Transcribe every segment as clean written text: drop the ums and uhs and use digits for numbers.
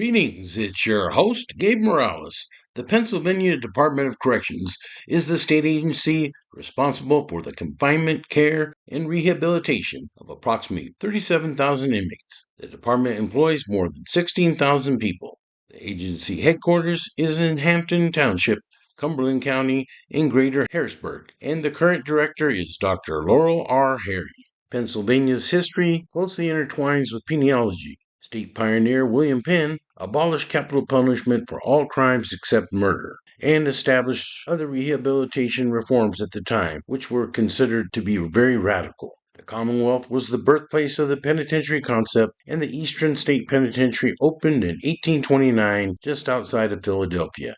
Greetings, it's your host, Gabe Morales. The Pennsylvania Department of Corrections is the state agency responsible for the confinement, care, and rehabilitation of approximately 37,000 inmates. The department employs more than 16,000 people. The agency headquarters is in Hampton Township, Cumberland County, in Greater Harrisburg, and the current director is Dr. Laurel R. Harry. Pennsylvania's history closely intertwines with penology. State pioneer William Penn abolished capital punishment for all crimes except murder and established other rehabilitation reforms at the time, which were considered to be very radical. The Commonwealth was the birthplace of the penitentiary concept, and the Eastern State Penitentiary opened in 1829 just outside of Philadelphia.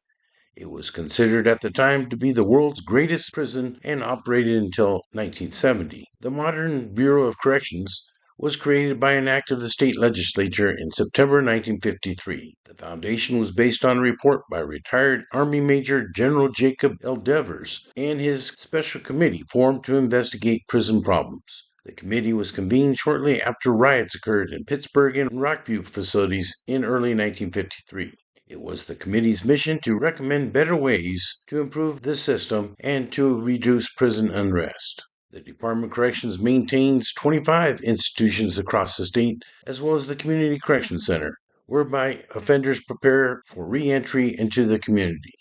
It was considered at the time to be the world's greatest prison and operated until 1970. The modern Bureau of Corrections was created by an act of the state legislature in September 1953. The foundation was based on a report by retired Army Major General Jacob L. Devers and his special committee formed to investigate prison problems. The committee was convened shortly after riots occurred in Pittsburgh and Rockview facilities in early 1953. It was the committee's mission to recommend better ways to improve the system and to reduce prison unrest. The Department of Corrections maintains 25 institutions across the state, as well as the Community Correction Center, whereby offenders prepare for re-entry into the community.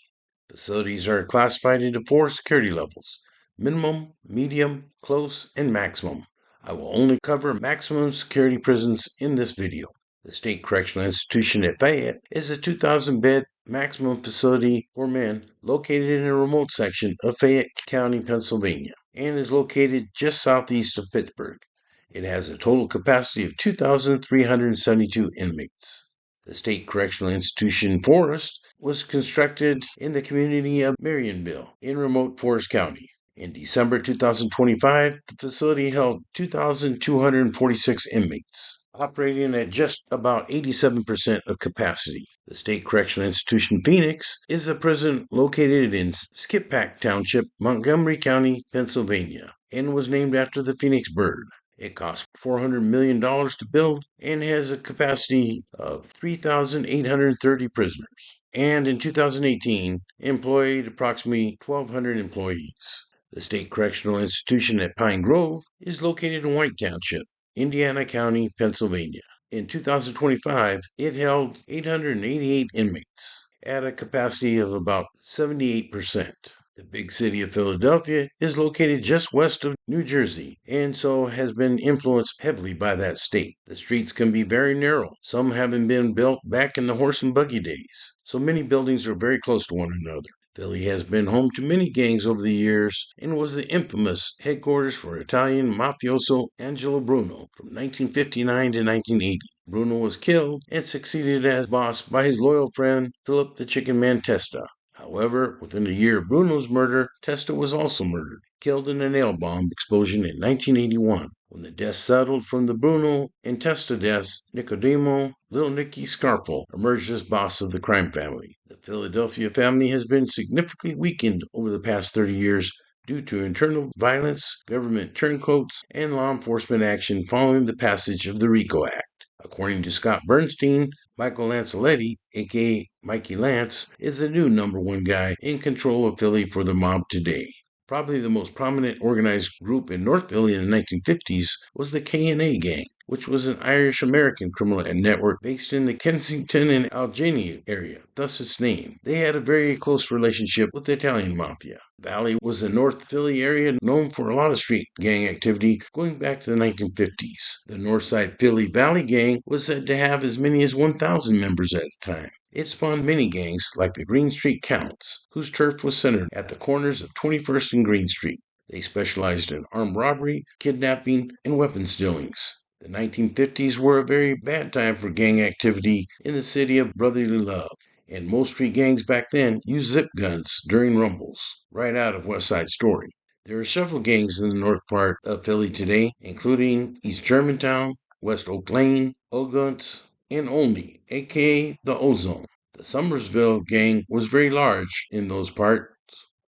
Facilities are classified into 4 security levels: minimum, medium, close, and maximum. I will only cover maximum security prisons in this video. The State Correctional Institution at Fayette is a 2,000-bed maximum facility for men located in a remote section of Fayette County, Pennsylvania, and is located just southeast of Pittsburgh. It has a total capacity of 2,372 inmates. The State Correctional Institution Forest was constructed in the community of Marionville in remote Forest County. In December 2025, the facility held 2,246 inmates, operating at just about 87% of capacity. The State Correctional Institution Phoenix is a prison located in Skippack Township, Montgomery County, Pennsylvania, and was named after the phoenix bird. It cost $400 million to build and has a capacity of 3,830 prisoners, and in 2018 employed approximately 1,200 employees. The State Correctional Institution at Pine Grove is located in White Township, Indiana County, Pennsylvania. In 2025, it held 888 inmates at a capacity of about 78%. The big city of Philadelphia is located just west of New Jersey, and so has been influenced heavily by that state. The streets can be very narrow, some having been built back in the horse and buggy days, so many buildings are very close to one another. Philly has been home to many gangs over the years and was the infamous headquarters for Italian mafioso Angelo Bruno from 1959 to 1980. Bruno was killed and succeeded as boss by his loyal friend Philip the Chicken Man Testa. However, within a year of Bruno's murder, Testa was also murdered, killed in a nail bomb explosion in 1981. When the dust settled from the Bruno and Testa deaths, Nicodemo Little Nicky Scarfo emerged as boss of the crime family. The Philadelphia family has been significantly weakened over the past 30 years due to internal violence, government turncoats, and law enforcement action following the passage of the RICO Act. According to Scott Bernstein, Michael Lancelletti, a.k.a. Mikey Lance, is the new #1 guy in control of Philly for the mob today. Probably the most prominent organized group in North Philly in the 1950s was the K&A Gang, which was an Irish-American criminal network based in the Kensington and Allegheny area, thus its name. They had a very close relationship with the Italian Mafia. Valley was a North Philly area known for a lot of street gang activity going back to the 1950s. The Northside Philly Valley Gang was said to have as many as 1,000 members at a time. It spawned many gangs like the Green Street Counts, whose turf was centered at the corners of 21st and Green Street. They specialized in armed robbery, kidnapping, and weapons dealings. The 1950s were a very bad time for gang activity in the city of brotherly love, and most street gangs back then used zip guns during rumbles, right out of West Side Story. There are several gangs in the north part of Philly today, including East Germantown, West Oak Lane, Oguns, and Olney, aka the Ozone. The Somersville gang was very large in those parts,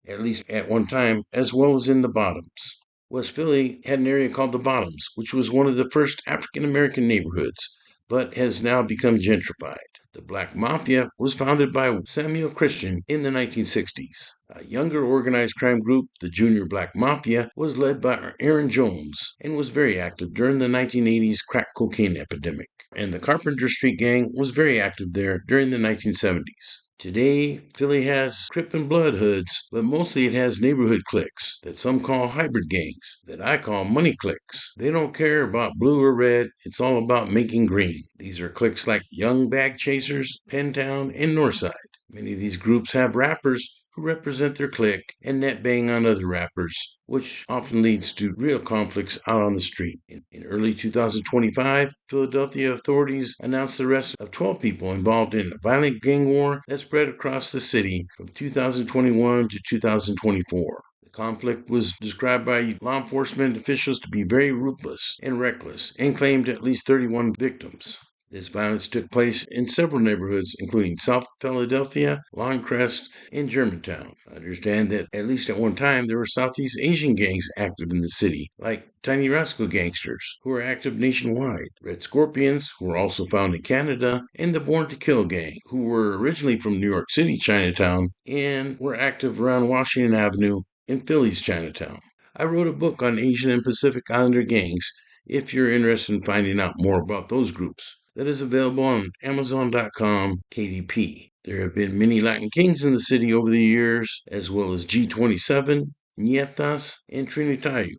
at least at one time, as well as in the Bottoms. West Philly had an area called the Bottoms, which was one of the first African American neighborhoods. but has now become gentrified. The Black Mafia was founded by Samuel Christian in the 1960s. A younger organized crime group, the Junior Black Mafia, was led by Aaron Jones and was very active during the 1980s crack cocaine epidemic. And the Carpenter Street Gang was very active there during the 1970s. Today, Philly has Crip and Blood hoods, but mostly it has neighborhood cliques that some call hybrid gangs, that I call money cliques. They don't care about blue or red, it's all about making green. These are cliques like Young Bag Chasers, Pentown, and Northside. Many of these groups have rappers who represent their clique and net bang on other rappers, which often leads to real conflicts out on the street. In early 2025, Philadelphia authorities announced the arrest of 12 people involved in a violent gang war that spread across the city from 2021 to 2024. The conflict was described by law enforcement officials to be very ruthless and reckless and claimed at least 31 victims. This violence took place in several neighborhoods, including South Philadelphia, Longcrest, and Germantown. I understand that at least at one time there were Southeast Asian gangs active in the city, like Tiny Rascal Gangsters, who are active nationwide, Red Scorpions, who are also found in Canada, and the Born to Kill Gang, who were originally from New York City Chinatown and were active around Washington Avenue in Philly's Chinatown. I wrote a book on Asian and Pacific Islander gangs if you're interested in finding out more about those groups. That is available on Amazon.com KDP. There have been many Latin kings in the city over the years, as well as G27, Nietas, and Trinitarios,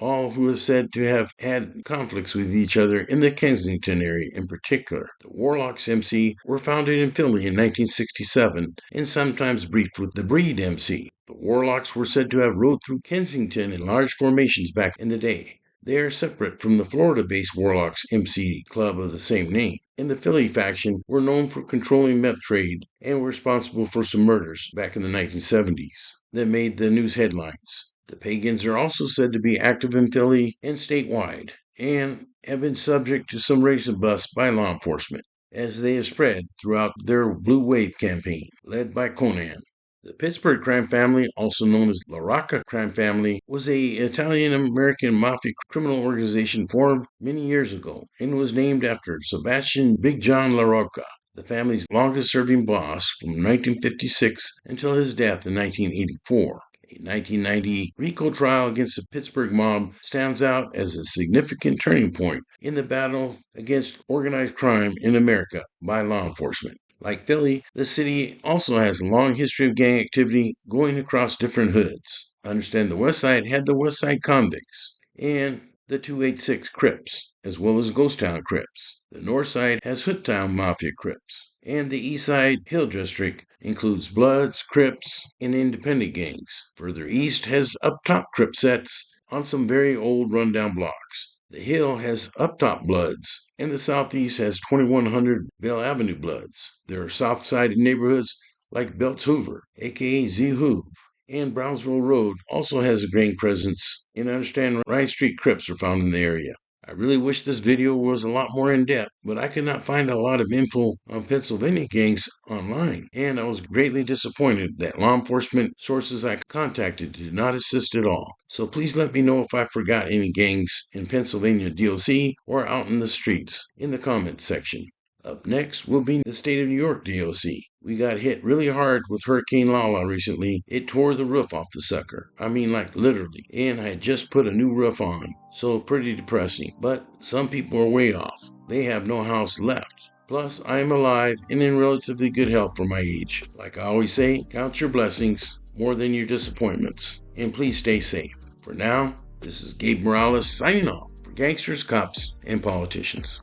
all who have said to have had conflicts with each other in the Kensington area in particular. The Warlocks MC were founded in Philly in 1967 and sometimes briefed with the Breed MC. The Warlocks were said to have rode through Kensington in large formations back in the day. They are separate from the Florida-based Warlocks MC club of the same name. And the Philly faction were known for controlling meth trade and were responsible for some murders back in the 1970s that made the news headlines. The Pagans are also said to be active in Philly and statewide and have been subject to some race and bust by law enforcement as they have spread throughout their Blue Wave campaign led by Conan. The Pittsburgh crime family, also known as La Rocca crime family, was an Italian-American mafia criminal organization formed many years ago and was named after Sebastian Big John La Rocca, the family's longest-serving boss from 1956 until his death in 1984. A 1990 RICO trial against the Pittsburgh mob stands out as a significant turning point in the battle against organized crime in America by law enforcement. Like Philly, the city also has a long history of gang activity going across different hoods. I understand the West Side had the West Side Convicts and the 286 Crips, as well as Ghost Town Crips. The North Side has Hoodtown Mafia Crips, and the East Side Hill District includes Bloods, Crips, and independent gangs. Further east has Uptop Crip sets on some very old rundown blocks. The Hill has Uptop Bloods, and the Southeast has 2100 Bell Avenue Bloods. There are South Side neighborhoods like Belts Hoover, aka Z Hoove, and Brownsville Road also has a gang presence, and I understand Ryan Street Crips are found in the area. I really wish this video was a lot more in-depth, but I could not find a lot of info on Pennsylvania gangs online, and I was greatly disappointed that law enforcement sources I contacted did not assist at all. So please let me know if I forgot any gangs in Pennsylvania DOC or out in the streets in the comments section. Up next will be the state of New York DOC. We got hit really hard with Hurricane Lala recently. It tore the roof off the sucker. I mean, like literally. And I had just put a new roof on. So pretty depressing. But some people are way off. They have no house left. Plus, I am alive and in relatively good health for my age. Like I always say, count your blessings more than your disappointments. And please stay safe. For now, this is Gabe Morales signing off for gangsters, cops, and politicians.